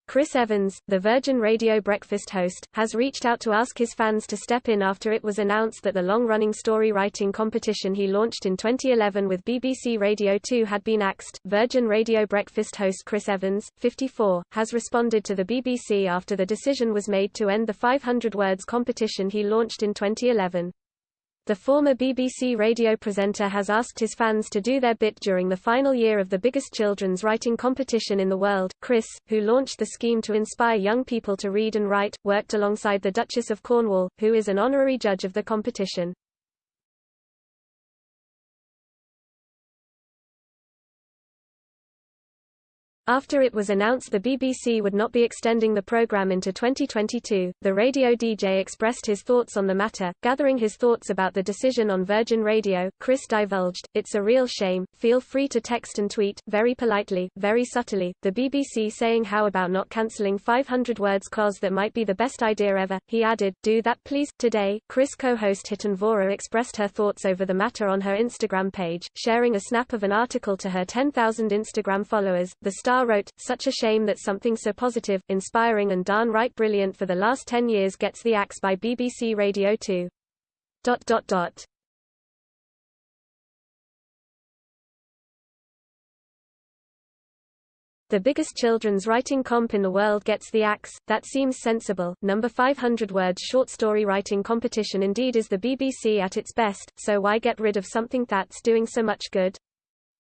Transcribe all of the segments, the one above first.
Chris Evans, the Virgin Radio breakfast host, has reached out to ask his fans to step in after it was announced that the long-running story writing competition he launched in 2011 with BBC Radio 2 had been axed. Virgin Radio breakfast host Chris Evans, 54, has responded to the BBC after the decision was made to end the 500 words competition he launched in 2011. The former BBC radio presenter has asked his fans to do their bit during the final year of the biggest children's writing competition in the world. Chris, who launched the scheme to inspire young people to read and write, worked alongside the Duchess of Cornwall, who is an honorary judge of the competition. After it was announced the BBC would not be extending the programme into 2022, the radio DJ expressed his thoughts on the matter. Gathering his thoughts about the decision on Virgin Radio, Chris divulged, "It's a real shame, feel free to text and tweet, very politely, very subtly, the BBC saying how about not cancelling 500 words cause that might be the best idea ever." He added, "Do that please." Today, Chris co-host Hitan Vora expressed her thoughts over the matter on her Instagram page, sharing a snap of an article to her 10,000 Instagram followers. The star wrote, "Such a shame that something so positive, inspiring and darn right brilliant for the last 10 years gets the axe by BBC Radio 2. The biggest children's writing comp in the world gets the axe, that seems sensible. Number 500 words short story writing competition indeed is the BBC at its best, so why get rid of something that's doing so much good?"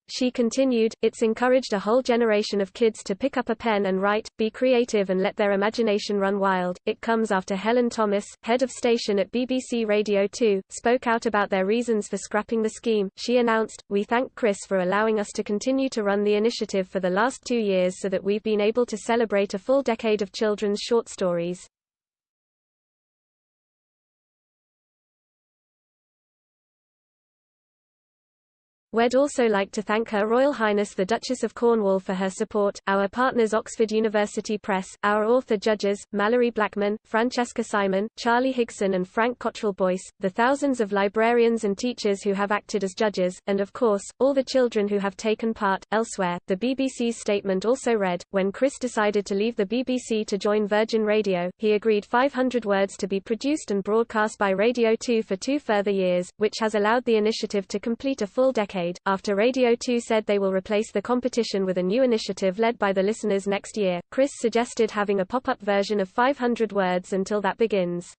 She continued, "It's encouraged a whole generation of kids to pick up a pen and write, be creative and let their imagination run wild." It comes after Helen Thomas, head of station at BBC Radio 2, spoke out about their reasons for scrapping the scheme. She announced, "We thank Chris for allowing us to continue to run the initiative for the last 2 years so that we've been able to celebrate a full decade of children's short stories." We'd also like to thank Her Royal Highness the Duchess of Cornwall for her support, our partners Oxford University Press, our author judges, Mallory Blackman, Francesca Simon, Charlie Higson and Frank Cottrell Boyce, the thousands of librarians and teachers who have acted as judges, and of course, all the children who have taken part. Elsewhere, the BBC's statement also read, "When Chris decided to leave the BBC to join Virgin Radio, he agreed 500 words to be produced and broadcast by Radio 2 for 2 further years, which has allowed the initiative to complete a full decade." After Radio 2 said they will replace the competition with a new initiative led by the listeners next year, Chris suggested having a pop-up version of 500 words until that begins.